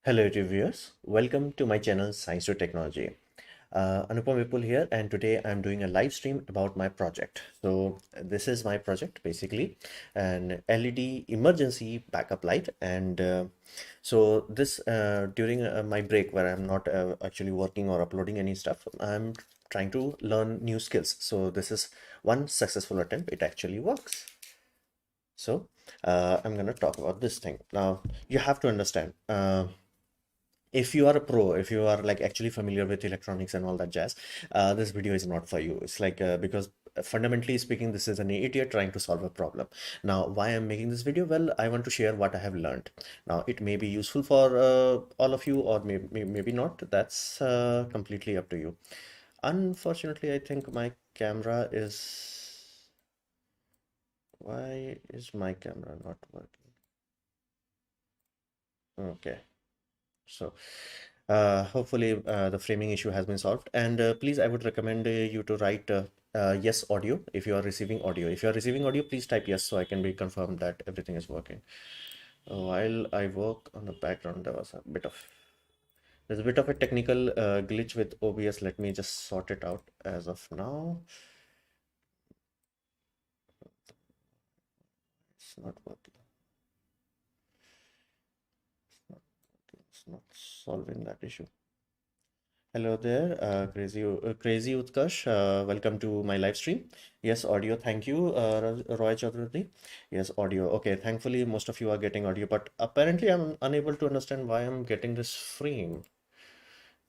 Hello viewers, welcome to my channel Science to Technology. Anupam Vipul here, and today I'm doing a live stream about my project. So this is my project basically, an LED emergency backup light. And so this during my break where I'm not actually working or uploading any stuff, I'm trying to learn new skills. So this is one successful attempt. It actually works. So I'm gonna talk about this thing. Now you have to understand. If you are a pro, if you are like actually familiar with electronics and all that jazz, this video is not for you. It's like because fundamentally speaking, this is an idiot trying to solve a problem. Now, why I'm making this video? Well, I want to share what I have learned. Now, it may be useful for all of you, or maybe not. That's completely up to you. Unfortunately, I think my camera is. Why is my camera not working? Okay. So hopefully the framing issue has been solved. And please, I would recommend you to write yes audio if you are receiving audio. If you are receiving audio, please type yes so I can be confirmed that everything is working. While I work on the background, there's a bit of a technical glitch with OBS. Let me just sort it out as of now. It's not working. It's not solving that issue. Hello there, Crazy Utkarsh. Welcome to my live stream. Yes, audio. Thank you, Roy Chaudhary. Yes, audio. Okay, thankfully most of you are getting audio, but apparently I'm unable to understand why I'm getting this frame.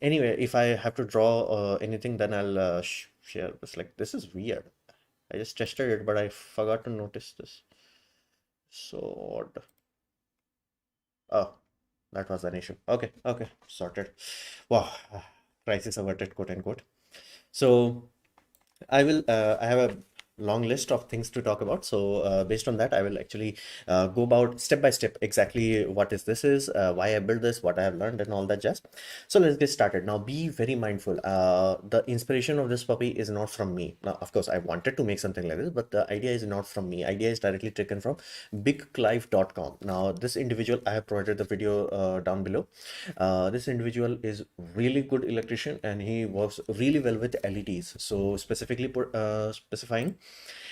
Anyway, if I have to draw anything, then I'll share this. Like, this is weird. I just tested it, but I forgot to notice this. So odd. Oh, that was an issue. Okay, sorted. Wow, crisis averted, quote unquote. So I have a long list of things to talk about. So based on that, I will actually go about step by step exactly what this is, why I built this, what I have learned and all that jazz. So let's get started. Now be very mindful. The inspiration of this puppy is not from me. Now, of course, I wanted to make something like this, but the idea is not from me. Idea is directly taken from bigclive.com. Now this individual, I have provided the video down below. This individual is really good electrician and he works really well with LEDs. So specifically specifying,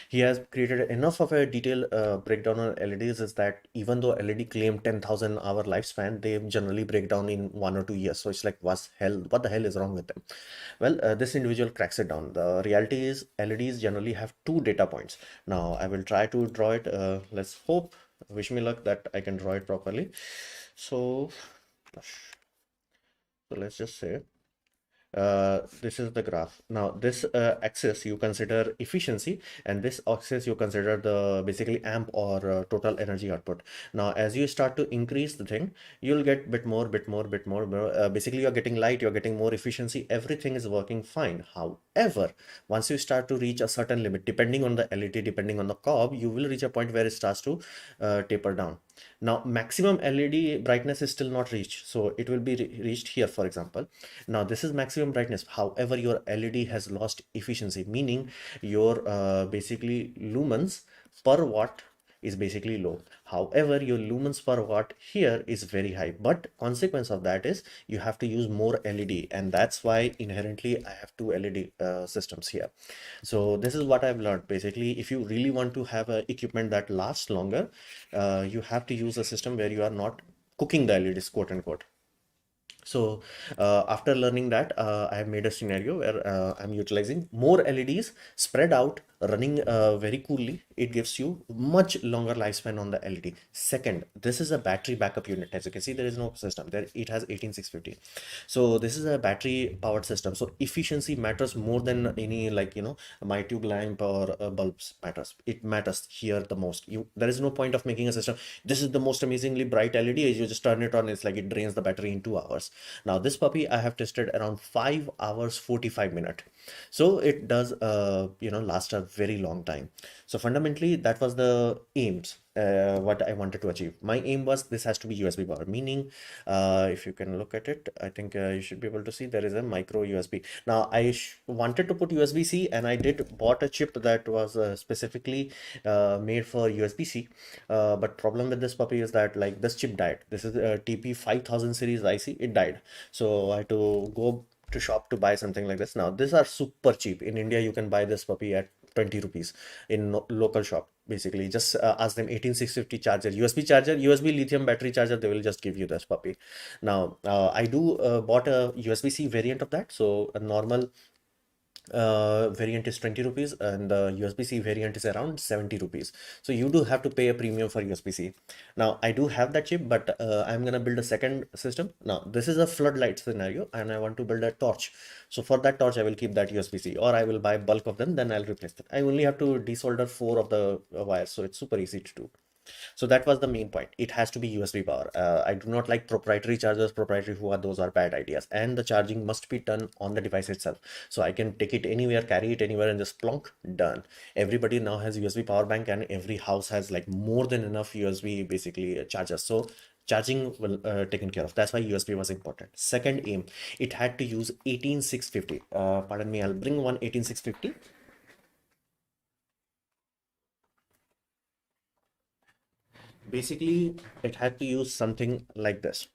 he has created enough of a detailed breakdown on LEDs is that even though LED claim 10,000 hour lifespan, they generally break down in 1 or 2 years. So it's like, what the hell is wrong with them? Well, this individual cracks it down. The reality is LEDs generally have two data points. Now I will try to draw it. Let's hope, wish me luck that I can draw it properly. So let's just say this is the graph. Now this axis you consider efficiency, and this axis you consider the basically amp or total energy output. Now as you start to increase the thing, you'll get bit more. Basically you're getting light, you're getting more efficiency, everything is working fine. However, once you start to reach a certain limit, depending on the LED, depending on the cob, you will reach a point where it starts to taper down. Now maximum LED brightness is still not reached, so it will be reached here, for example. Now this is maximum brightness. However, your LED has lost efficiency, meaning your basically lumens per watt is basically low. However, your lumens per watt here is very high, but consequence of that is you have to use more LED, and that's why inherently I have two LED systems here. So this is what I've learned. Basically, if you really want to have a equipment that lasts longer, you have to use a system where you are not cooking the LEDs, quote unquote. So after learning that, I have made a scenario where I'm utilizing more LEDs spread out, running very coolly. It gives you much longer lifespan on the LED. Second, this is a battery backup unit. As you can see, there is no system there. It has 18650. So this is a battery powered system. So efficiency matters more than any, like, my tube lamp or bulbs matters. It matters here the most. There is no point of making a system. This is the most amazingly bright LED. You just turn it on. It's like it drains the battery in 2 hours. Now this puppy I have tested around 5 hours 45 minutes. So it does last a very long time. So fundamentally that was the aims. what I wanted to achieve. My aim was this has to be USB power, meaning if you can look at it, I think you should be able to see there is a micro USB. Now I wanted to put USB-C, and I did bought a chip that was specifically made for USB-C. But problem with this puppy is that like this chip died. This is a TP5000 series IC. It died, so I had to go to shop to buy something like this. Now these are super cheap in India. You can buy this puppy at 20 rupees in local shop. Basically just ask them 18650 charger, USB charger, USB lithium battery charger, they will just give you this puppy. Now I do bought a USB-C variant of that. So a normal variant is 20 rupees, and the USB-C variant is around 70 rupees. So you do have to pay a premium for USB-C. Now I do have that chip, but I'm gonna build a second system. Now this is a floodlight scenario, and I want to build a torch. So for that torch, I will keep that USB-C, or I will buy bulk of them, then I'll replace them. I only have to desolder 4 of the wires, so it's super easy to do. So that was the main point. It has to be USB power. I do not like proprietary chargers. Proprietary, who are those, are bad ideas. And the charging must be done on the device itself. So I can take it anywhere, carry it anywhere, and just plonk, done. Everybody now has USB power bank, and every house has like more than enough USB basically chargers. So charging will taken care of. That's why USB was important. Second aim, it had to use 18650. Pardon me, I'll bring one 18650. Basically, it had to use something like this.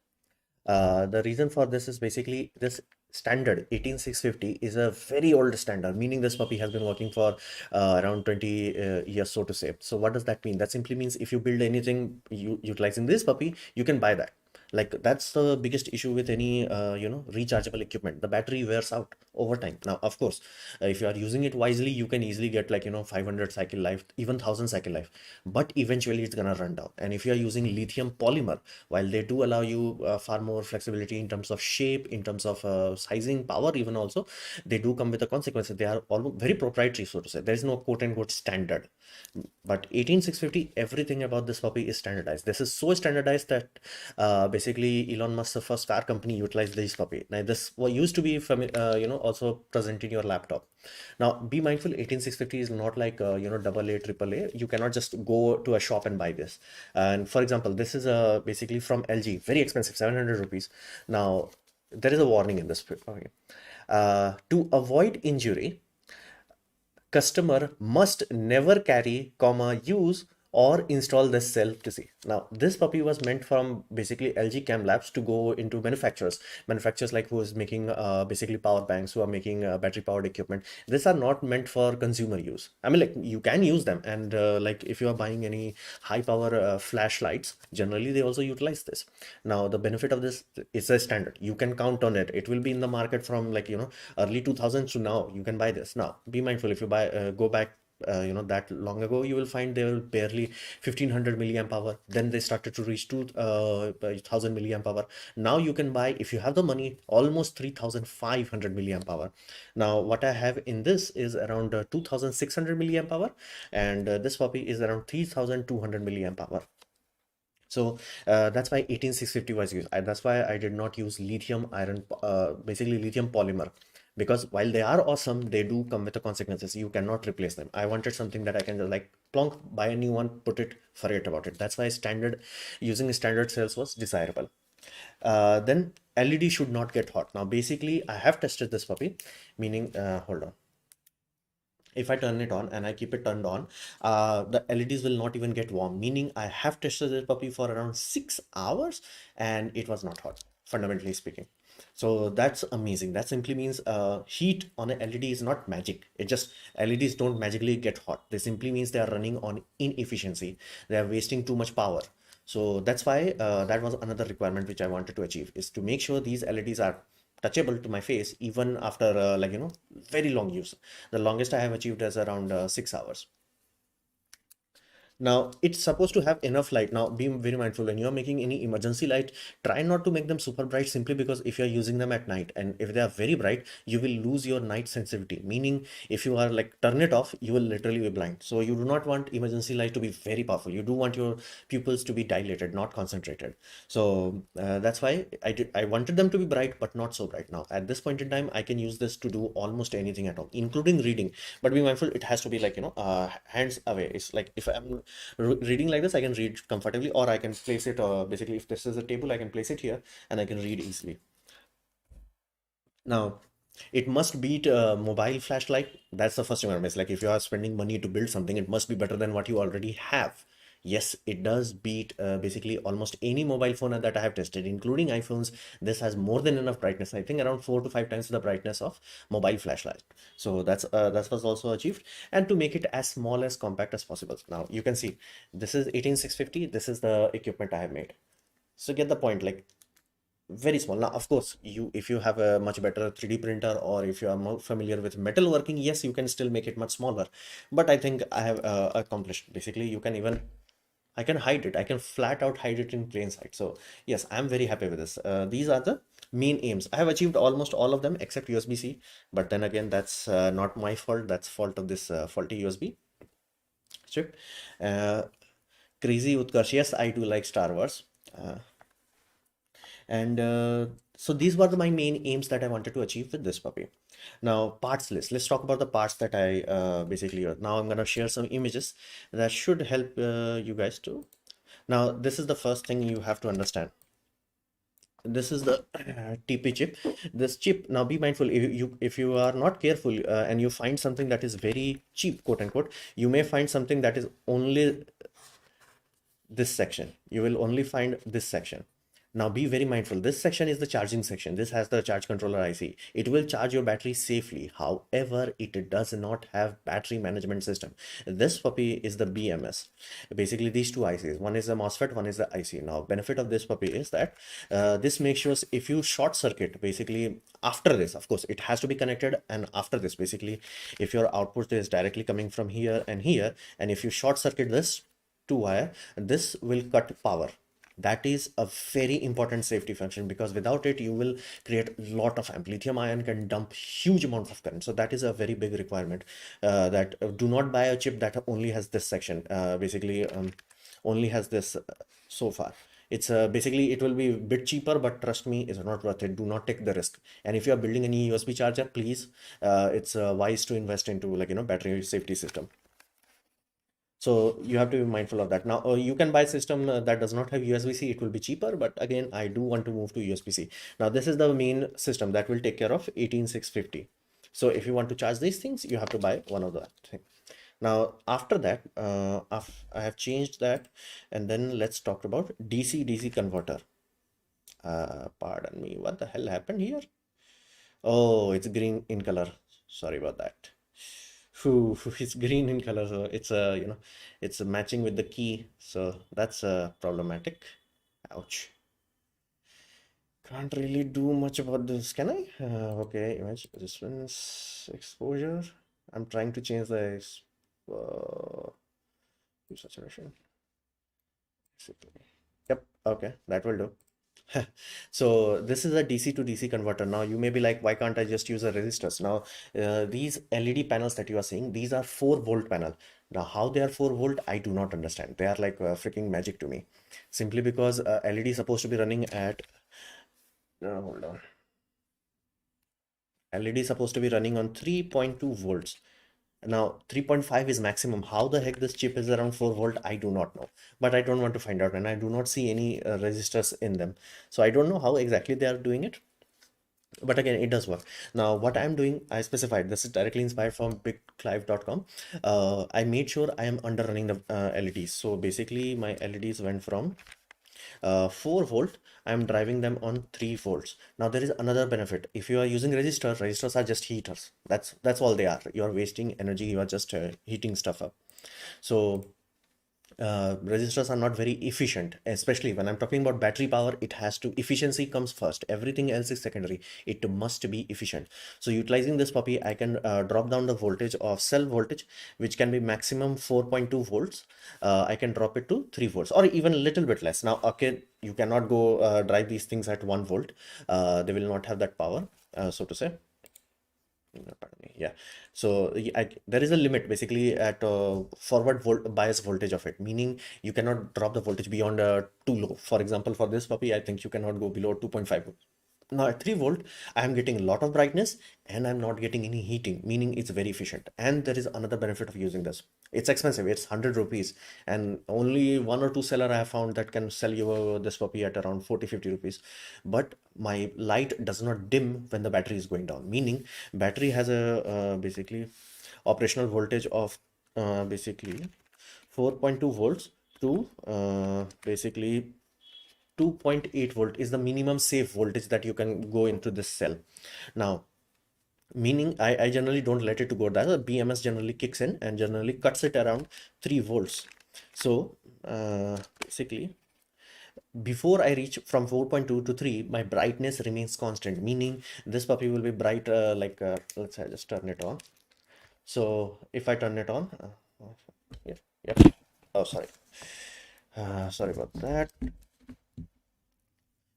The reason for this is basically this standard 18650 is a very old standard, meaning this puppy has been working for around 20 years, so to say. So what does that mean? That simply means if you build anything utilizing this puppy, you can buy that. Like that's the biggest issue with any rechargeable equipment. The battery wears out over time. Now of course, if you are using it wisely, you can easily get like 500 cycle life, even 1000 cycle life, but eventually it's gonna run down. And if you are using lithium polymer, while they do allow you far more flexibility in terms of shape, in terms of sizing, power, even also, they do come with the consequences. They are all very proprietary, so to say. There is no quote unquote standard. But 18650, everything about this puppy is standardized. This is so standardized that basically Elon Musk, the first car company, utilized this puppy. Now this used to be from also present in your laptop. Now be mindful, 18650 is not like double A, triple A. You cannot just go to a shop and buy this. And for example, this is basically from LG, very expensive, 700 rupees. Now there is a warning in this. Okay. To avoid injury, customer must never carry, use or install this self to see. Now this puppy was meant from basically LG Chem Labs to go into manufacturers like who is making basically power banks, who are making battery powered equipment. These are not meant for consumer use. I mean, like you can use them, and like if you are buying any high power flashlights, generally they also utilize this. Now the benefit of this is a standard. You can count on it. It will be in the market from like early 2000s to now. You can buy this. Now be mindful, if you buy go back that long ago, you will find they were barely 1500 milliamp hour. Then they started to reach 2000 milliamp hour. Now you can buy, if you have the money, almost 3500 milliamp hour. Now what I have in this is around 2600 milliamp hour, and this puppy is around 3200 milliamp hour. So that's why 18650 was used. That's why I did not use lithium iron, basically lithium polymer, because while they are awesome, they do come with the consequences. You cannot replace them. I wanted something that I can just like plonk, buy a new one, put it, forget about it. That's why using standard cells was desirable. Then LED should not get hot. Now basically I have tested this puppy, meaning hold on. If I turn it on and I keep it turned on, the LEDs will not even get warm, meaning I have tested this puppy for around 6 hours and it was not hot, fundamentally speaking. So that's amazing. That simply means heat on an LED is not magic. It just, LEDs don't magically get hot. They simply means they are running on inefficiency. They are wasting too much power. So that's why that was another requirement which I wanted to achieve, is to make sure these LEDs are touchable to my face even after very long use. The longest I have achieved is around 6 hours. Now it's supposed to have enough light. Now be very mindful when you're making any emergency light, try not to make them super bright, simply because if you're using them at night and if they are very bright, you will lose your night sensitivity, meaning if you are like turn it off, you will literally be blind. So you do not want emergency light to be very powerful. You do want your pupils to be dilated, not concentrated. So that's why I wanted them to be bright but not so bright. Now at this point in time, I can use this to do almost anything at all, including reading. But be mindful, it has to be like hands away. It's like if I'm reading like this, I can read comfortably, or I can place it, basically if this is a table, I can place it here and I can read easily. Now, it must beat a mobile flashlight. That's the first requirement. It's like if you are spending money to build something, it must be better than what you already have. Yes, it does beat basically almost any mobile phone that I have tested, including iPhones. This has more than enough brightness. I think around 4 to 5 times the brightness of mobile flashlight. So that was also achieved, and to make it as small as compact as possible. Now you can see this is 18650. This is the equipment I have made. So get the point, like very small. Now of course, if you have a much better 3D printer, or if you are more familiar with metalworking, yes, you can still make it much smaller, but I think I have accomplished. Basically, you can even, I can hide it, I can flat out hide it in plain sight. So yes, I'm very happy with this. These are the main aims. I have achieved almost all of them except USB-C, but then again, that's not my fault. That's fault of this faulty USB chip. uh, Crazy Utkarsh, yes, I do like Star Wars. uh, and so these were my main aims that I wanted to achieve with this puppy. Now, parts list. Let's talk about the parts that I basically. Now I'm gonna share some images that should help you guys too. Now, this is the first thing you have to understand. This is the TP chip. This chip. Now, be mindful. If you are not careful and you find something that is very cheap, quote unquote, you may find something that is only this section. You will only find this section. Now be very mindful. This section is the charging section. This has the charge controller IC. It will charge your battery safely. However, it does not have battery management system. This puppy is the BMS. Basically, these two ICs. One is the MOSFET, one is the IC. Now, benefit of this puppy is that this makes sure if you short circuit, basically after this, of course, it has to be connected. And after this, basically, if your output is directly coming from here, and if you short circuit this two wire, this will cut power. That is a very important safety function, because without it you will create a lot of amp. Lithium ion can dump huge amounts of current, so that is a very big requirement. That do not buy a chip that only has this section, only has this. So far it's basically it will be a bit cheaper, but trust me, it's not worth it. Do not take the risk. And if you are building any USB charger, please, it's wise to invest into, like, battery safety system. So you have to be mindful of that. Now, you can buy a system that does not have USB-C. It will be cheaper, but again, I do want to move to USB-C. Now, this is the main system that will take care of 18650. So if you want to charge these things, you have to buy one of that thing. Now, after that, I have changed that, and then let's talk about DC-DC converter. Pardon me, what the hell happened here? Oh, it's green in color. Sorry about that. It's green in color, so it's it's matching with the key, so that's problematic. Ouch. Can't really do much about this, can I? Okay, image response exposure. I'm trying to change the hue saturation. Basically. Yep. Okay, that will do. So this is a DC to DC converter. Now you may be like, why can't I just use a resistors? Now these LED panels that you are seeing, these are 4-volt panel. Now how they are 4-volt, I do not understand. They are like freaking magic to me. Simply because LED is supposed to be running at, hold on. LED is supposed to be running on 3.2 volts. Now 3.5 is maximum. How the heck this chip is around 4-volt, I do not know, but I don't want to find out, and I do not see any resistors in them, so I don't know how exactly they are doing it, but again, it does work. Now what I'm doing, I specified this is directly inspired from bigclive.com. I made sure I am under running the LEDs. So basically my LEDs went from 4-volt. I'm driving them on 3 volts. Now there is another benefit. If you are using resistors are just heaters. That's all they are. You are wasting energy. You are just heating stuff up. So resistors are not very efficient, especially when I'm talking about battery power. It has to, efficiency comes first, everything else is secondary. It must be efficient. So utilizing this puppy, I can drop down the voltage of cell voltage, which can be maximum 4.2 volts. I can drop it to 3 volts, or even a little bit less. Now, okay, you cannot go drive these things at 1 volt. They will not have that power, so to say. Pardon me. Yeah, so there is a limit basically at forward bias voltage of it, meaning you cannot drop the voltage beyond too low. For example, for this puppy, I think you cannot go below 2.5 volts. Now at 3 volt, I am getting a lot of brightness and I'm not getting any heating, meaning it's very efficient. And there is another benefit of using this. It's expensive. It's 100 rupees. And only one or two seller I have found that can sell you this puppy at around 40-50 rupees. But my light does not dim when the battery is going down. Meaning battery has a basically operational voltage of basically 4.2 volts to basically 2.8 volt is the minimum safe voltage that you can go into this cell. Now, meaning I generally don't let it to go that the BMS generally kicks in and generally cuts it around 3 volts. So basically before I reach from 4.2 to 3, my brightness remains constant, meaning this puppy will be bright let's say I just turn it on. So if I turn it on, yeah, yeah. Oh, sorry. Sorry about that.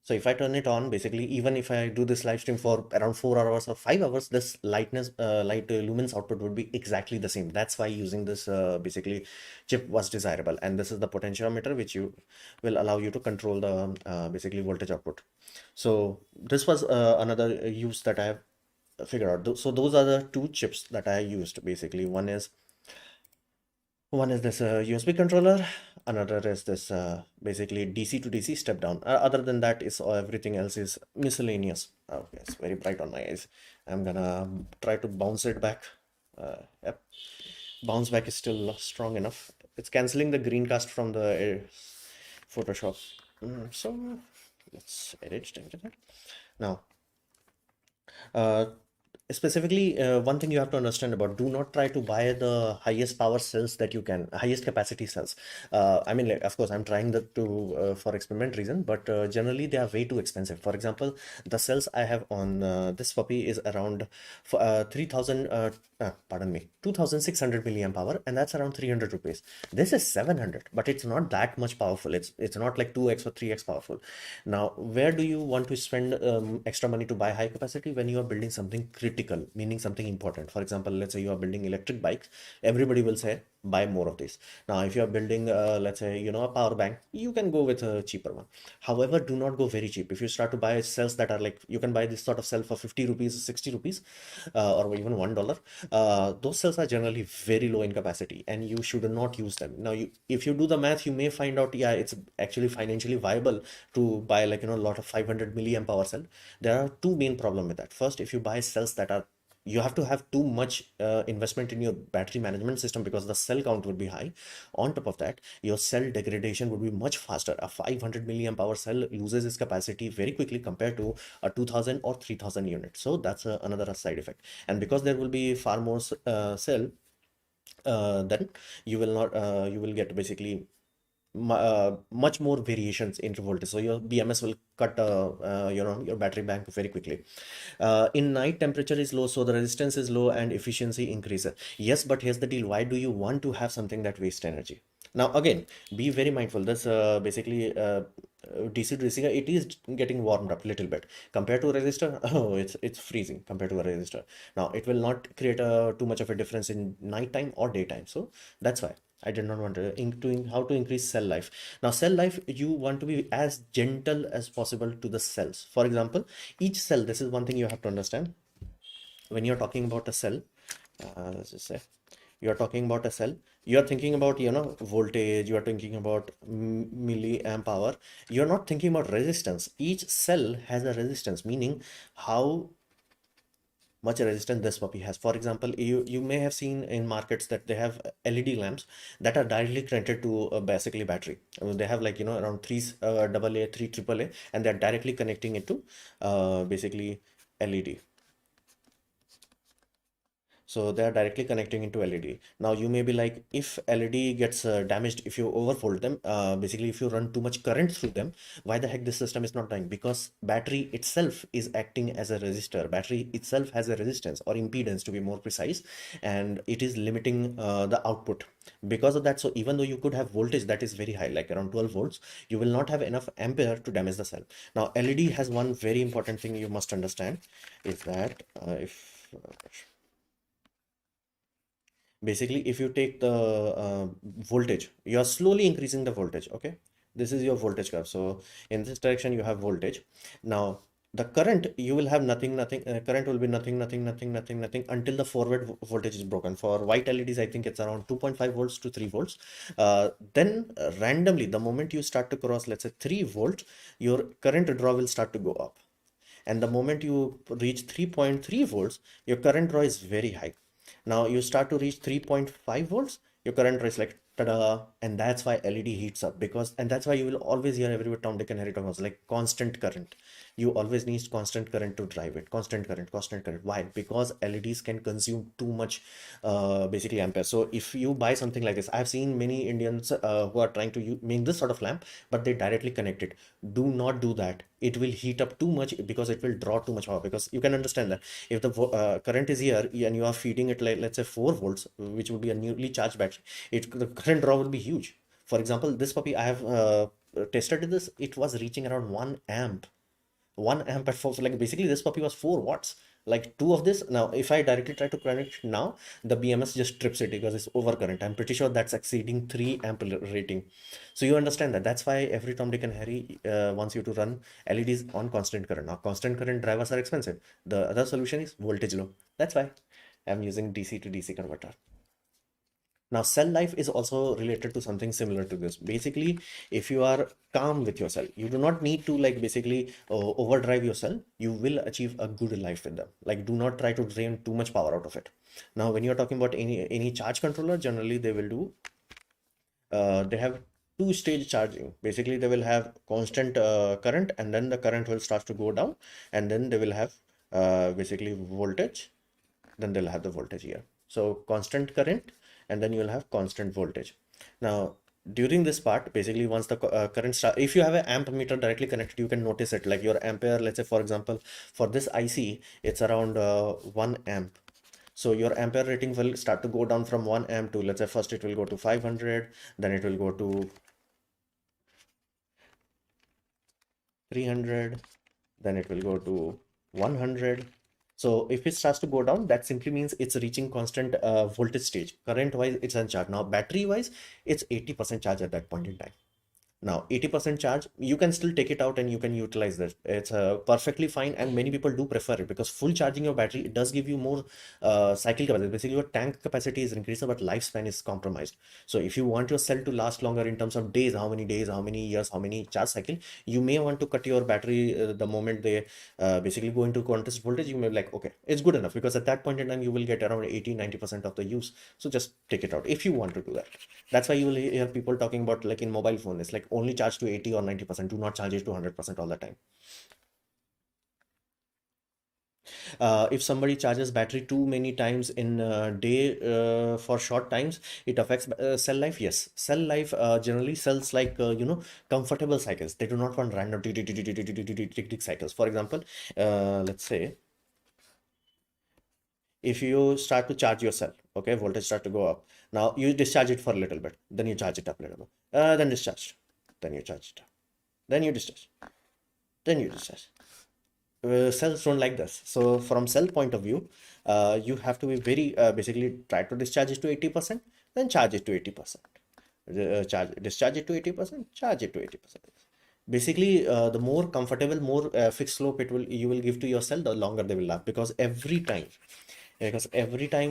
So if I turn it on, basically, even if I do this live stream for around 4 hours or 5 hours, this light lumens output would be exactly the same. That's why using this basically chip was desirable. And this is the potentiometer, which you will allow you to control the basically voltage output. So this was another use that I have figured out. So those are the two chips that I used basically. One is this USB controller, another is this basically DC to DC step down. Other than that, is everything else is miscellaneous. Okay, it's very bright on my eyes. I'm gonna try to bounce it back. Yep, bounce back is still strong enough. It's canceling the green cast from the Photoshop. So let's edit that. Now, uh, specifically, one thing you have to understand about, do not try to buy the highest power cells that you can, highest capacity cells. I mean, like, of course, I'm trying that to for experiment reason, but generally they are way too expensive. For example, the cells I have on this puppy is around 3000 pardon me, 2600 milliamp hour, and that's around 300 rupees. This is 700, but it's not that much powerful. It's not like 2x or 3x powerful. Now, where do you want to spend extra money to buy high capacity? When you are building something critical, meaning something important. For example, let's say you are building electric bikes, everybody will say buy more of this. Now, if you are building let's say, you know, a power bank, you can go with a cheaper one. However, do not go very cheap. If you start to buy cells that are like, you can buy this sort of cell for 50 rupees, 60 rupees, or even $1, those cells are generally very low in capacity and you should not use them. Now, if you do the math, you may find out, yeah, it's actually financially viable to buy, like, you know, a lot of 500 milliamp hour cell. There are two main problem with that. First, if you buy cells that are, you have to have too much investment in your battery management system because the cell count would be high. On top of that, your cell degradation would be much faster. A 500 milliamp hour cell loses its capacity very quickly compared to a 2000 or 3000 unit. So that's another side effect. And because there will be far more cell, then you will not you will get basically much more variations in voltage. So your BMS will cut you know, your battery bank very quickly. In night, temperature is low, so the resistance is low and efficiency increases. Yes, but here's the deal. Why do you want to have something that wastes energy? Now, again, be very mindful. This basically DC to DC, it is getting warmed up a little bit compared to a resistor. Oh, it's freezing compared to a resistor. Now, it will not create too much of a difference in nighttime or daytime. So that's why I did not want to doing how to increase cell life. Now, cell life, you want to be as gentle as possible to the cells. For example, each cell, this is one thing you have to understand. When you're talking about a cell, let's just say you're talking about a cell, you're thinking about, you know, voltage, you are thinking about milliamp hour. You're not thinking about resistance. Each cell has a resistance, meaning how much resistance this puppy has. For example, you may have seen in markets that they have LED lamps that are directly connected to basically battery. They have, like, you know, around three AA, three AAA, and they're directly connecting it to basically LED. So they are directly connecting into LED. Now you may be like, if LED gets damaged, if you overfold them, basically if you run too much current through them, why the heck this system is not dying? Because battery itself is acting as a resistor. Battery itself has a resistance or impedance, to be more precise, and it is limiting the output. Because of that, so even though you could have voltage that is very high, like around 12 volts, you will not have enough ampere to damage the cell. Now, LED has one very important thing you must understand, is that if basically if you take the voltage, you are slowly increasing the voltage. Okay, this is your voltage curve. So in this direction you have voltage. Now the current, you will have nothing, current will be nothing until the forward voltage is broken. For white LEDs, I think it's around 2.5 volts to 3 volts. Then randomly, the moment you start to cross, let's say 3 volts, your current draw will start to go up. And the moment you reach 3.3 volts, your current draw is very high. Now you start to reach 3.5 volts, your current draw is like ta-da, and that's why LED heats up. Because, and that's why you will always hear everywhere Tom, Dick and Harry talking about like constant current. You always need constant current to drive it. Constant current, constant current. Why? Because LEDs can consume too much basically ampere. So if you buy something like this, I've seen many Indians who are trying to make this sort of lamp, but they directly connect it. Do not do that. It will heat up too much because it will draw too much power. Because you can understand that if the current is here and you are feeding it like, let's say 4 volts, which would be a newly charged battery, the current draw will be huge. For example, this puppy I have tested this, it was reaching around 1 amp. 1 amp at 4, so like basically this puppy was 4 watts, like two of this. Now if I directly try to connect it now, the BMS just trips it because it's overcurrent. I'm pretty sure that's exceeding 3 amp rating. So you understand that that's why every Tom, Dick and Harry wants you to run LEDs on constant current. Now constant current drivers are expensive. The other solution is voltage low. That's why I'm using DC to DC converter. Now, cell life is also related to something similar to this. Basically, if you are calm with your cell, you do not need to like basically overdrive your cell. You will achieve a good life with them. Like, do not try to drain too much power out of it. Now, when you're talking about any charge controller, generally they will do. They have two-stage charging. Basically, they will have constant current, and then the current will start to go down, and then they will have basically voltage. Then they'll have the voltage here. So constant current, and then you'll have constant voltage. Now during this part, basically once the current start, if you have an amp meter directly connected, you can notice it, like your ampere, let's say for example for this IC it's around 1 amp. So your ampere rating will start to go down from 1 amp to, let's say first it will go to 500, then it will go to 300, then it will go to 100. So if it starts to go down, that simply means it's reaching constant voltage stage. Current wise, it's uncharged. Now battery wise, it's 80% charge at that point in time. Now 80% charge, you can still take it out and you can utilize this. It's perfectly fine, and many people do prefer it because full charging your battery, it does give you more cycle capacity. Basically your tank capacity is increased, but lifespan is compromised. So if you want your cell to last longer in terms of days, how many years, how many charge cycle, you may want to cut your battery the moment they basically go into contest voltage. You may be like, okay, it's good enough, because at that point in time you will get around 80-90% of the use. So just take it out if you want to do that. That's why you will hear people talking about, like in mobile phone, it's like only charge to 80 or 90%. Do not charge it to 100% all the time. If somebody charges battery too many times in a day for short times, it affects cell life. Yes, cell life generally cells like comfortable cycles. They do not want random tick cycles. For example, let's say if you start to charge your cell, okay, voltage start to go up. Now you discharge it for a little bit, then you charge it up a little bit, then discharge, then you charge it up, then you discharge, then you discharge. Cells don't like this. So from cell point of view, you have to be very basically try to discharge it to 80%, then charge it to 80%. Discharge it to 80%, charge it to 80%. Basically, the more comfortable, more fixed slope you will give to your cell, the longer they will last. Because every time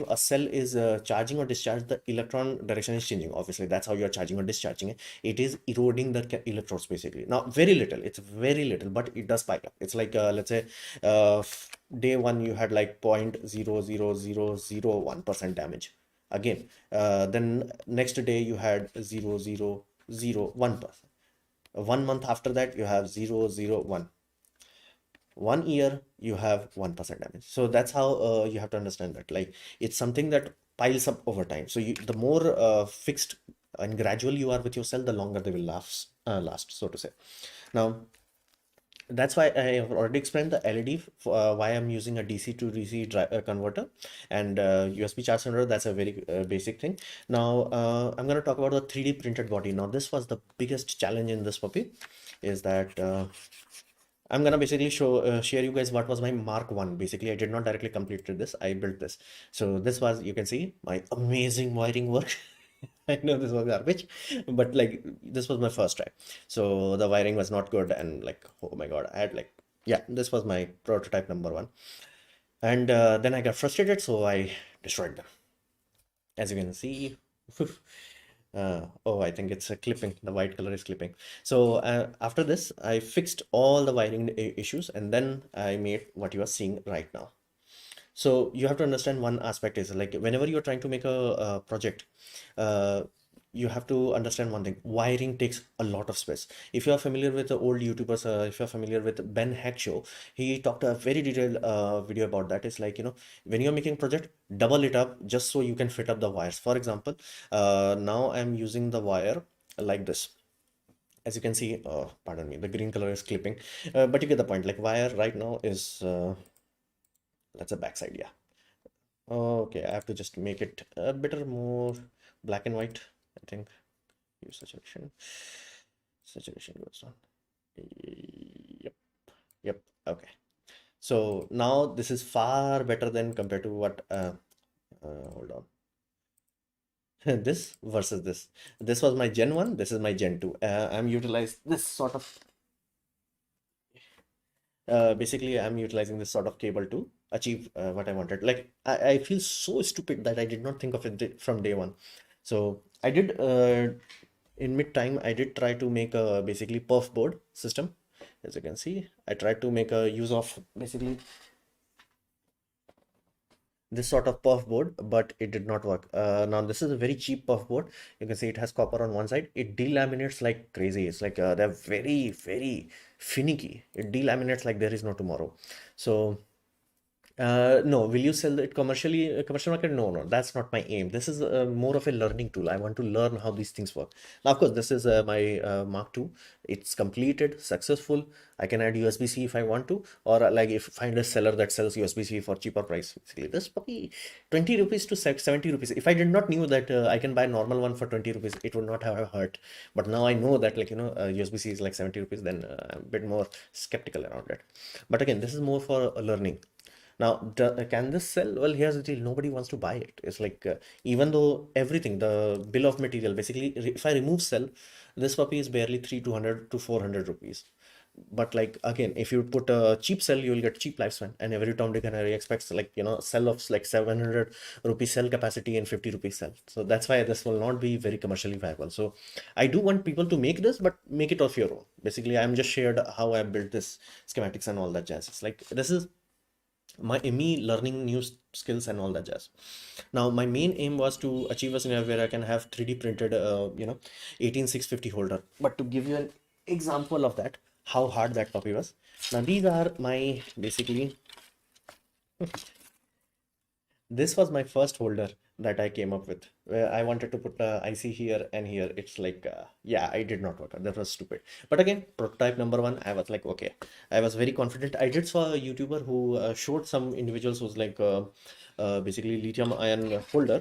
a cell is charging or discharged, the electron direction is changing. Obviously, that's how you're charging or discharging it. It is eroding the electrodes basically. Now, very little, it's very little, but it does spike up. It's like, let's say, day one, you had like 0.00001% damage. Again, then next day you had 0.001%. 1 month after that, you have 0.001. 1 year you have 1% damage. So that's how you have to understand that, like, it's something that piles up over time. So the more fixed and gradual you are with your cell, the longer they will last, so to say. Now that's why I have already explained the LED, why I'm using a DC to DC converter, and USB charge converter. That's a very basic thing. Now I'm going to talk about the 3D printed body. Now this was the biggest challenge in this puppy, is that I'm gonna basically share you guys what was my Mark 1. Basically, I did not directly complete this. I built this. So this was, you can see my amazing wiring work. I know this was garbage, but like this was my first try. So the wiring was not good, and like, oh my God, I had like Yeah, this was my prototype number one. And then I got frustrated, so I destroyed them. As you can see, oh, I think it's a clipping. The white color is clipping. So after this, I fixed all the wiring issues, and then I made what you are seeing right now. So you have to understand one aspect is like whenever you're trying to make a project, uh, you have to understand one thing. Wiring takes a lot of space. If you are familiar with the old YouTubers, if you're familiar with Ben Hack Show, he talked a very detailed video about that. It's like, when you're making project, double it up just so you can fit up the wires. For example, now I'm using the wire like this. As you can see, pardon me, the green color is clipping, but you get the point. Like wire right now is, that's a backside, yeah. Okay, I have to just make it a bit more black and white, I think. Use saturation. Saturation goes on. Yep, yep, okay. So now this is far better than compared to what, hold on. This versus this. This was my Gen 1, this is my Gen 2. I'm utilized this sort of, basically I'm utilizing this sort of cable to achieve what I wanted. Like I feel so stupid that I did not think of it from day one. So I did, in mid time, I did try to make a basically perf board system. As you can see, I tried to make a use of basically this sort of perf board, but it did not work. Now this is a very cheap perf board. You can see it has copper on one side. It delaminates like crazy. It's like they're very, very finicky. It delaminates like there is no tomorrow. So no, will you sell it commercially, commercial market? No, no, that's not my aim. This is more of a learning tool. I want to learn how these things work. Now, of course, this is my Mark II. It's completed, successful. I can add USB-C if I want to, or like if find a seller that sells USB-C for cheaper price. Basically, this puppy 20 rupees to 70 rupees. If I did not knew that I can buy normal one for 20 rupees, it would not have hurt. But now I know that, like, USB-C is like 70 rupees, then I'm a bit more skeptical around it. But again, this is more for learning. Now, can this sell? Well, here's the deal. Nobody wants to buy it. It's like, even though everything, the bill of material, basically, if I remove cell, this puppy is barely 200 to 400 rupees. But like, again, if you put a cheap cell, you will get cheap lifespan. And every Tom, Dick and Harry expects like, cell of like 700 rupee cell capacity and 50 rupees cell. So that's why this will not be very commercially viable. So I do want people to make this, but make it of your own. Basically, I'm just shared how I built this schematics and all that jazz. It's like, this is me learning new skills and all that jazz. Now my main aim was to achieve a scenario where I can have 3D printed 18650 holder. But to give you an example of that, how hard that copy was, now these are my basically this was my first holder that I came up with, where I wanted to put a IC here and here. It's like, yeah, I did not work out. That was stupid. But again, prototype number one, I was like, okay, I was very confident. I did saw a YouTuber who showed some individuals who's like basically lithium ion holder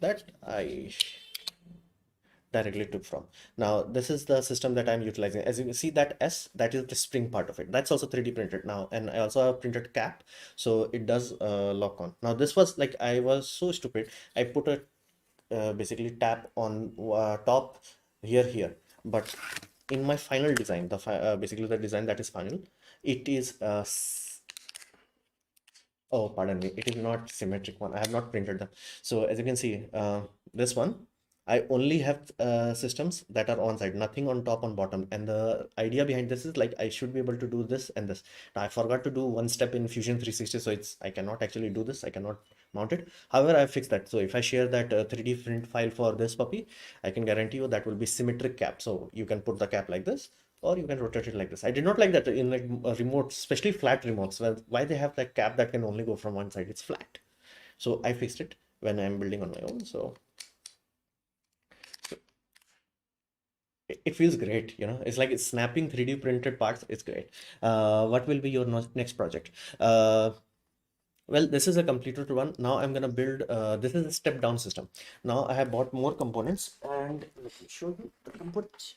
that I directly took from. Now, this is the system that I'm utilizing. As you can see, that S, that is the spring part of it. That's also 3D printed now. And I also have printed cap, so it does lock on. Now, this was like, I was so stupid. I put a basically tap on top here. But in my final design, basically the design that is final, it is oh, pardon me. It is not symmetric one. I have not printed them. So as you can see, this one, I only have systems that are on side, nothing on top on bottom. And the idea behind this is like I should be able to do this and this. Now I forgot to do one step in Fusion 360, so I cannot actually do this. I cannot mount it. However, I fixed that. So if I share that 3D print file for this puppy, I can guarantee you that will be symmetric cap. So you can put the cap like this, or you can rotate it like this. I did not like that in like remotes, especially flat remotes. Well, why they have that cap that can only go from one side? It's flat. So I fixed it when I'm building on my own. So it feels great, It's like it's snapping 3D printed parts. It's great. What will be your next project? Well, this is a completed one. Now I'm gonna build. This is a step down system. Now I have bought more components, and let me show you the components.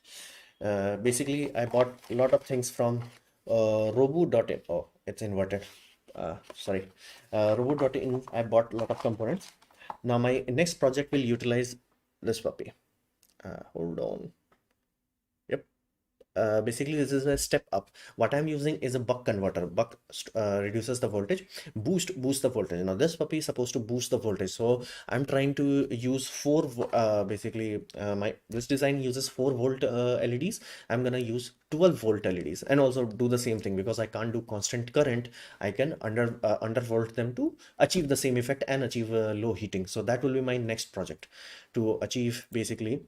Basically, I bought a lot of things from robo.in. Oh, it's inverted. Sorry. Robo.in. I bought a lot of components. Now my next project will utilize this puppy. Hold on. Yep. basically this is a step up. What I'm using is a buck converter. Buck reduces the voltage, boost the voltage. Now this puppy is supposed to boost the voltage, so I'm trying to use basically my this design uses 4 volt LEDs. I'm gonna use 12 volt LEDs and also do the same thing because I can't do constant current. I can undervolt them to achieve the same effect and achieve low heating. So that will be my next project to achieve basically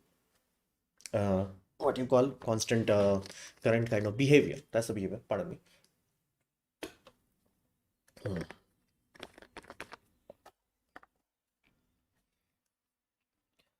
uh, what you call constant current kind of behavior. That's the behavior, pardon me. Hmm.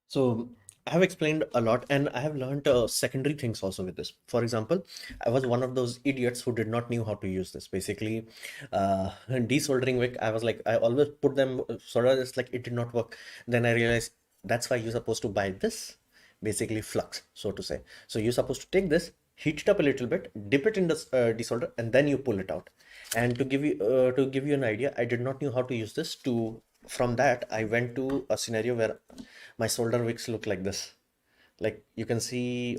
So I have explained a lot and I have learned secondary things also with this. For example, I was one of those idiots who did not knew how to use this. Basically, desoldering wick, I was like, I always put them sort of just like it did not work. Then I realized that's why you're supposed to buy this, basically flux, so to say. So you're supposed to take this, heat it up a little bit, dip it in the desolder, and then you pull it out. And to give you an idea, I did not know how to use this. To from that, I went to a scenario where my solder wicks look like this. Like you can see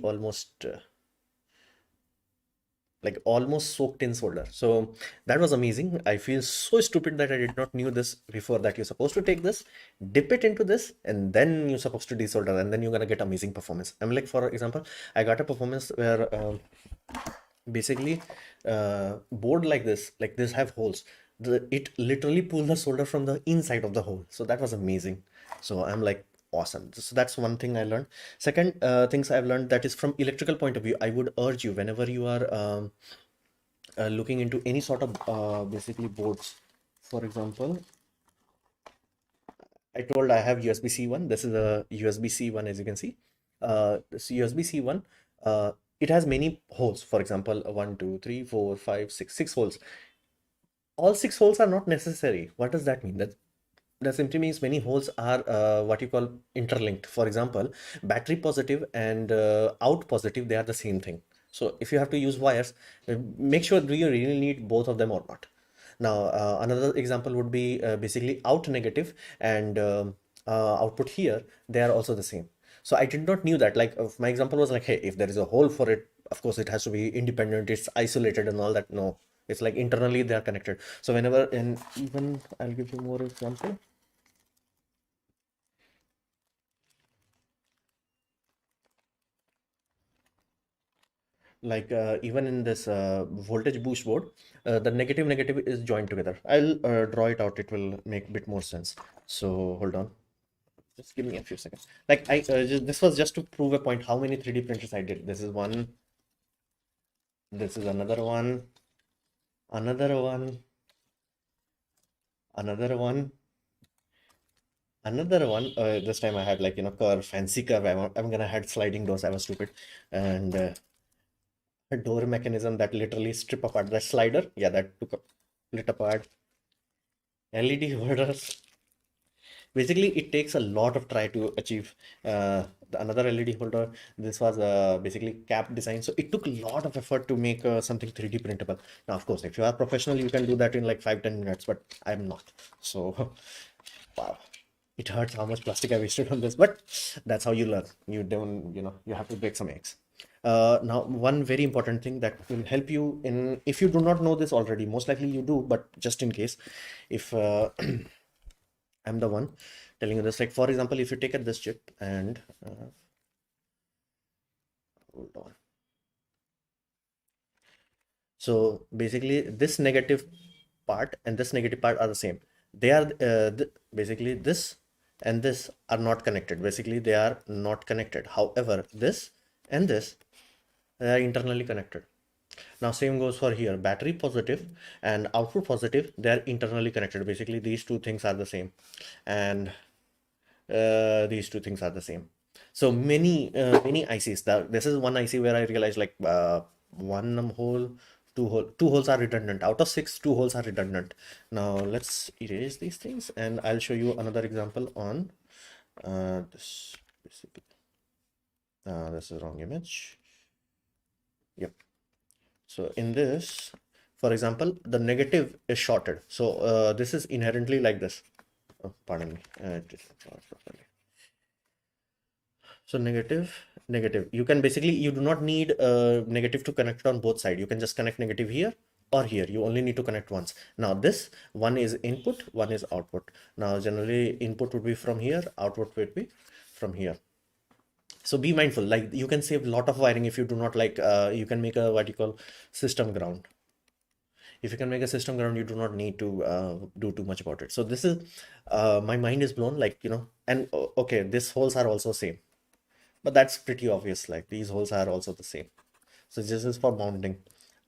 like almost soaked in solder. So that was amazing. I feel so stupid that I did not knew this before, that you're supposed to take this, dip it into this, and then you're supposed to desolder, and then you're gonna get amazing performance. I'm like, for example, I got a performance where basically board like this have holes. It literally pulled the solder from the inside of the hole. So that was amazing. So I'm like, awesome. So that's one thing I learned. Second things I've learned, that is from electrical point of view, I would urge you whenever you are looking into any sort of basically boards. For example, I told I have USB-C one. This is a USB-C one, as you can see. This USB-C one, it has many holes. For example, 1, 2, 3, 4, 5, 6, 6 holes. All 6 holes are not necessary. What does that mean? That simply means many holes are what you call interlinked. For example, battery positive and out positive, they are the same thing. So if you have to use wires, make sure, do you really need both of them or not? Now, another example would be basically out negative and output here, they are also the same. So I did not knew that. Like my example was like, hey, if there is a hole for it, of course it has to be independent, it's isolated and all that. No, it's like internally they are connected. So whenever, and even I'll give you more example. Like even in this voltage boost board, the negative is joined together. I'll draw it out, it will make a bit more sense. So hold on, just give me a few seconds. Like this was just to prove a point how many 3D printers I did. This is one, this is another one, another one, another one, another one. This time I had like, curve, fancy curve. I'm gonna had sliding doors, I was stupid. And a door mechanism that literally strip apart the slider. Yeah, that took a split apart. LED holders. Basically, it takes a lot of try to achieve another LED holder. This was basically cap design. So it took a lot of effort to make something 3D printable. Now, of course, if you are professional, you can do that in like 5-10 minutes, but I'm not. So, wow. It hurts how much plastic I wasted on this, but that's how you learn. You don't, you have to break some eggs. Now, one very important thing that will help you in, if you do not know this already, most likely you do, but just in case, if I'm the one telling you this, like for example, if you take this chip and hold on. So basically, this negative part and this negative part are the same. They are basically this and this are not connected. Basically, they are not connected. However, this and this, they are internally connected. Now same goes for here, battery positive and output positive, they are internally connected. Basically, these two things are the same, and these two things are the same. So many ICs. This is one IC where I realized like one hole, two holes are redundant. Out of 6, 2 holes are redundant. Now let's erase these things, and I'll show you another example on this. Basically, this is wrong image. Yep. So in this, for example, the negative is shorted. So this is inherently like this. Oh, pardon me. It is not properly. So negative, negative. You can basically, you do not need negative to connect it on both sides. You can just connect negative here or here. You only need to connect once. Now this one is input, one is output. Now generally input would be from here, output would be from here. So be mindful, like you can save a lot of wiring if you do not like, you can make a what you call system ground. If you can make a system ground, you do not need to do too much about it. So this is, my mind is blown, like, and okay, these holes are also same. But that's pretty obvious, like these holes are also the same. So this is for mounting.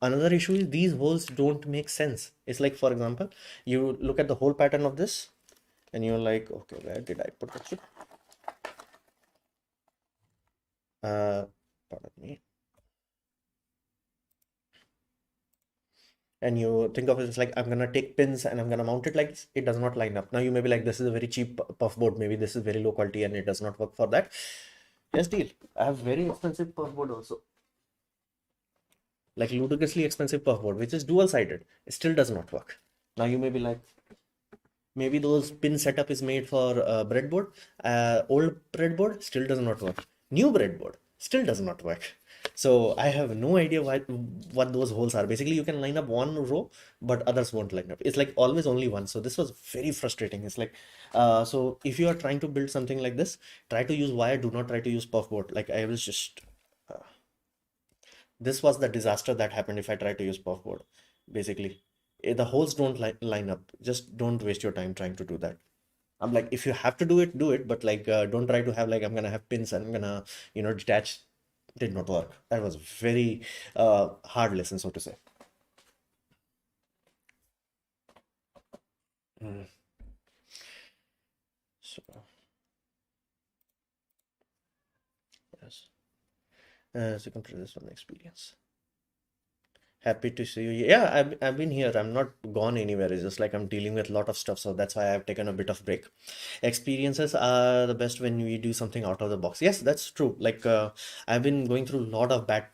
Another issue is these holes don't make sense. It's like, for example, you look at the whole pattern of this and you're like, okay, where did I put the chip? Pardon me. And you think of it as like, I'm gonna take pins and I'm gonna mount it like this. It does not line up. Now you may be like, this is a very cheap puff board. Maybe this is very low quality and it does not work for that. Yes, deal. I have very expensive puff board also. Like ludicrously expensive puff board, which is dual-sided. It still does not work. Now you may be like, maybe those pin setup is made for breadboard. Old breadboard still does not work. New breadboard still does not work. So I have no idea what those holes are. Basically, you can line up one row, but others won't line up. It's like always only one. So this was very frustrating. It's like, so if you are trying to build something like this, try to use wire. Do not try to use puff board. Like I was just, this was the disaster that happened if I try to use puff board. Basically, the holes don't line up. Just don't waste your time trying to do that. I'm like, if you have to do it, do it. But like, don't try to have like, I'm gonna have pins and I'm gonna, detach. Did not work. That was very hard lesson, so to say. Mm. So, yes. So compare this one experience. Happy to see you. Yeah, I've been here. I'm not gone anywhere. It's just like I'm dealing with a lot of stuff, so that's why I've taken a bit of break. Experiences are the best when we do something out of the box. Yes, that's true. Like I've been going through a lot of bad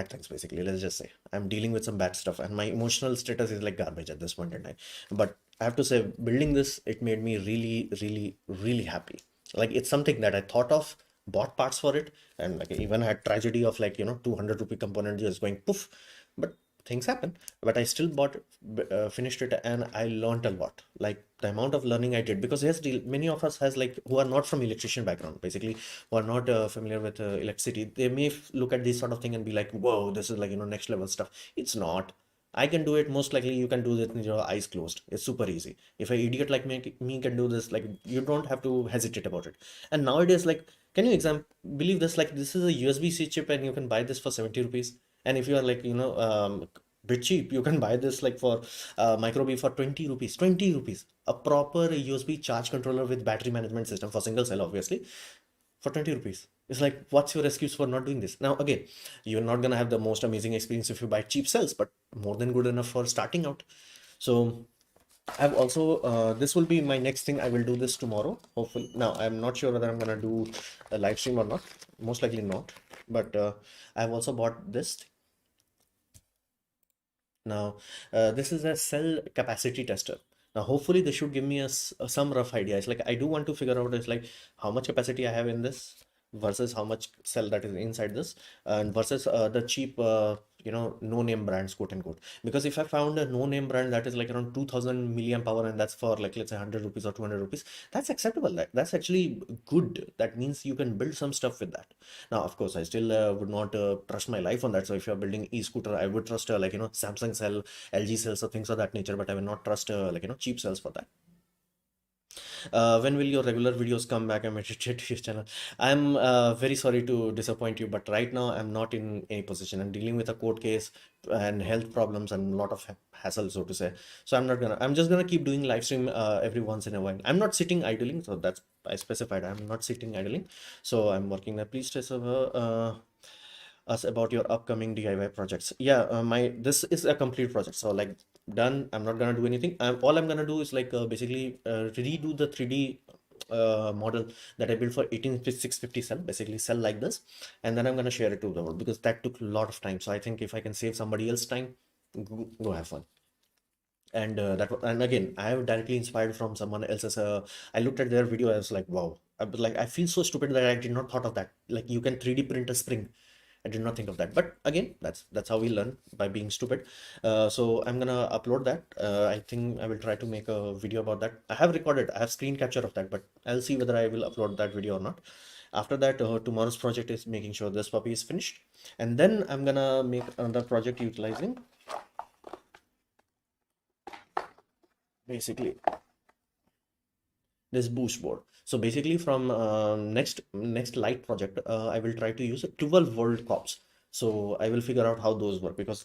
things basically. Let's just say I'm dealing with some bad stuff, and my emotional status is like garbage at this point in time. But I have to say, building this, it made me really, really, really happy. Like it's something that I thought of, bought parts for it, and like even had tragedy of like 200 rupee component just going poof, but things happen. But I still finished it, and I learned a lot. Like the amount of learning I did, because yes, many of us has like who are not from electrician background, basically, who are not familiar with electricity, they may look at this sort of thing and be like, whoa, this is like next level stuff. It's not. I can do it. Most likely you can do this with your eyes closed. It's super easy. If an idiot like me can do this, like you don't have to hesitate about it. And nowadays, like, can you believe this? Like, this is a USB-C chip and you can buy this for 70 rupees. And if you are like, bit cheap, you can buy this like for micro B for 20 rupees. 20 rupees. A proper USB charge controller with battery management system for single cell, obviously, for 20 rupees. It's like, what's your excuse for not doing this? Now, again, you're not gonna have the most amazing experience if you buy cheap cells, but more than good enough for starting out. So I've also, this will be my next thing. I will do this tomorrow, hopefully. Now, I'm not sure whether I'm gonna do a live stream or not. Most likely not. But I've also bought this. Now, this is a cell capacity tester. Now, hopefully, this should give me some rough idea. It's like I do want to figure out it's like how much capacity I have in this versus how much cell that is inside this, and versus the cheap, no-name brands, quote unquote. Because if I found a no-name brand that is like around 2000 milliamp hour and that's for like let's say 100 rupees or 200 rupees, that's acceptable. That's actually good. That means you can build some stuff with that. Now, of course, I still would not trust my life on that. So if you're building e-scooter, I would trust Samsung cell, LG cells, or things of that nature, but I will not trust cheap cells for that. When will your regular videos come back? I'm edited to your channel. I'm very sorry to disappoint you, but right now I'm not in any position. I'm dealing with a court case and health problems and a lot of hassle, so to say. So I'm just gonna keep doing live stream every once in a while. I'm not sitting idling, so that's I specified. I'm not sitting idling, so I'm working there. Please tell us about your upcoming DIY projects. Yeah, this is a complete project. So like done. I'm not gonna do anything. All I'm gonna do is like basically redo the 3D model that I built for 18650 cell, basically cell like this, and then I'm gonna share it to the world because that took a lot of time. So I think if I can save somebody else time, go have fun. And and again, I have directly inspired from someone else's. I looked at their video. I was like, wow, I was like, I feel so stupid that I did not thought of that. Like you can 3D print a spring. I did not think of that. But again, that's how we learn, by being stupid. So I'm gonna upload that. I think I will try to make a video about that. I have recorded, I have screen capture of that, but I'll see whether I will upload that video or not. After that, tomorrow's project is making sure this puppy is finished, and then I'm gonna make another project utilizing basically this boost board. So basically from next light project, I will try to use a 12-volt cops. So I will figure out how those work, because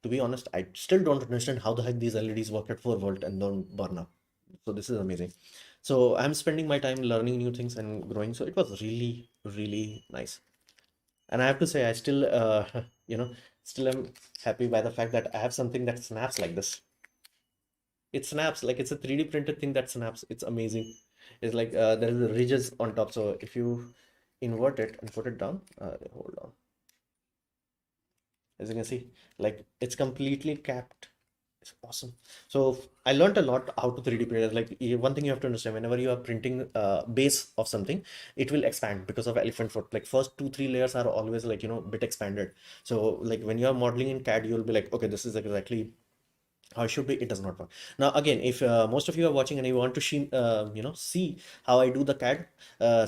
to be honest, I still don't understand how the heck these LEDs work at 4 volt and don't burn up. So this is amazing. So I'm spending my time learning new things and growing. So it was really, really nice. And I have to say, I still, you know, still am happy by the fact that I have something that snaps like this. It snaps like it's a 3D printed thing that snaps. It's amazing. It's like there is a ridges on top. So if you invert it and put it down, hold on. As you can see, like it's completely capped. It's awesome. So I learned a lot how to 3D print. Like one thing you have to understand, whenever you are printing base of something, it will expand because of elephant foot. Like first 2-3 layers are always like, bit expanded. So like when you are modeling in CAD, you'll be like, okay, this is exactly how it should be. It does not work. Now again, if most of you are watching and you want to see how I do the CAD,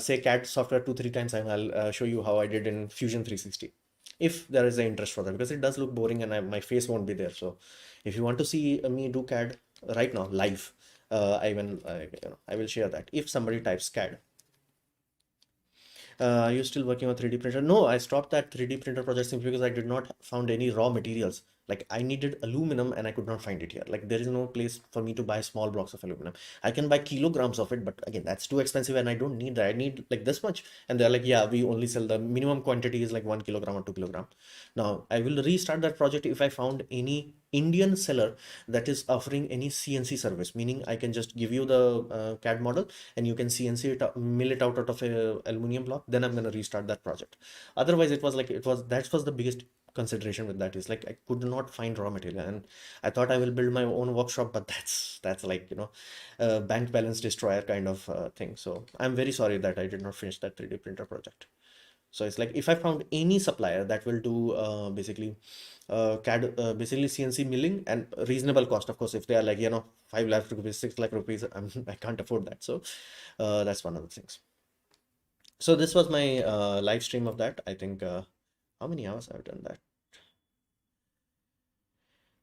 say CAD software 2-3 times, I'll show you how I did in Fusion 360, if there is an interest for that, because it does look boring and my face won't be there. So if you want to see me do CAD right now live, I will share that if somebody types CAD. Are you still working on 3D printer? No, I stopped that 3D printer project simply because I did not found any raw materials. Like I needed aluminum and I could not find it here. Like there is no place for me to buy small blocks of aluminum. I can buy kilograms of it, but again, that's too expensive and I don't need that. I need like this much. And they're like, yeah, we only sell the minimum quantity is like 1 kilogram or 2 kilogram. Now I will restart that project if I found any Indian seller that is offering any CNC service, meaning I can just give you the CAD model and you can CNC it up, mill it out of a aluminum block. Then I'm gonna restart that project. Otherwise, that was the biggest consideration with that, is like I could not find raw material, and I thought I will build my own workshop, but that's like bank balance destroyer kind of thing. So I'm very sorry that I did not finish that 3D printer project. So it's like if I found any supplier that will do basically CAD, basically CNC milling and reasonable cost. Of course, if they are like 5 lakh rupees, 6 lakh rupees, I can't afford that. So that's one of the things. So this was my live stream of that. I think how many hours I've done that?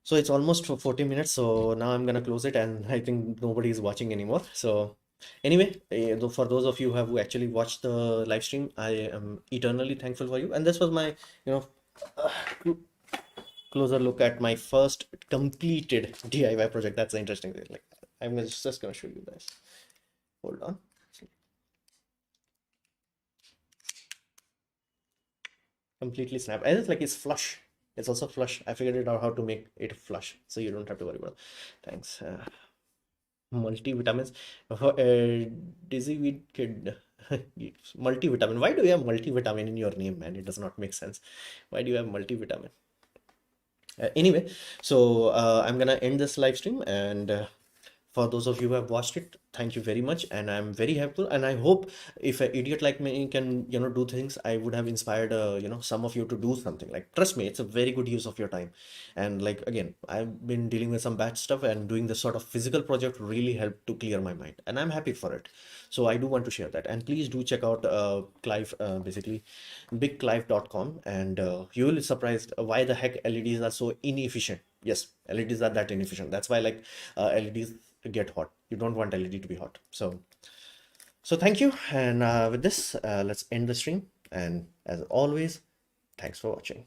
So it's almost for 40 minutes. So now I'm gonna close it, and I think nobody is watching anymore. So anyway, for those of you who have actually watched the live stream, I am eternally thankful for you. And this was my, uh, closer look at my first completed DIY project. That's the interesting thing. Like I'm just gonna show you guys. Hold on. Completely snap. And it's like it's flush. It's also flush. I figured it out how to make it flush, so you don't have to worry about it. Thanks. Multivitamins. Dizzy weed kid. Multivitamin. Why do you have multivitamin in your name, man? It does not make sense. Why do you have multivitamin? Anyway, so I'm gonna end this live stream, and for those of you who have watched it, thank you very much, and I'm very helpful. And I hope if an idiot like me can do things, I would have inspired some of you to do something. Like trust me, it's a very good use of your time. And like again, I've been dealing with some bad stuff, and doing this sort of physical project really helped to clear my mind, and I'm happy for it. So I do want to share that, and please do check out Clive, basically bigclive.com, and you will be surprised why the heck LEDs are so inefficient. Yes, LEDs are that inefficient. That's why like LEDs get hot. You don't want LED to be hot. So thank you, and with this let's end the stream, and as always, thanks for watching.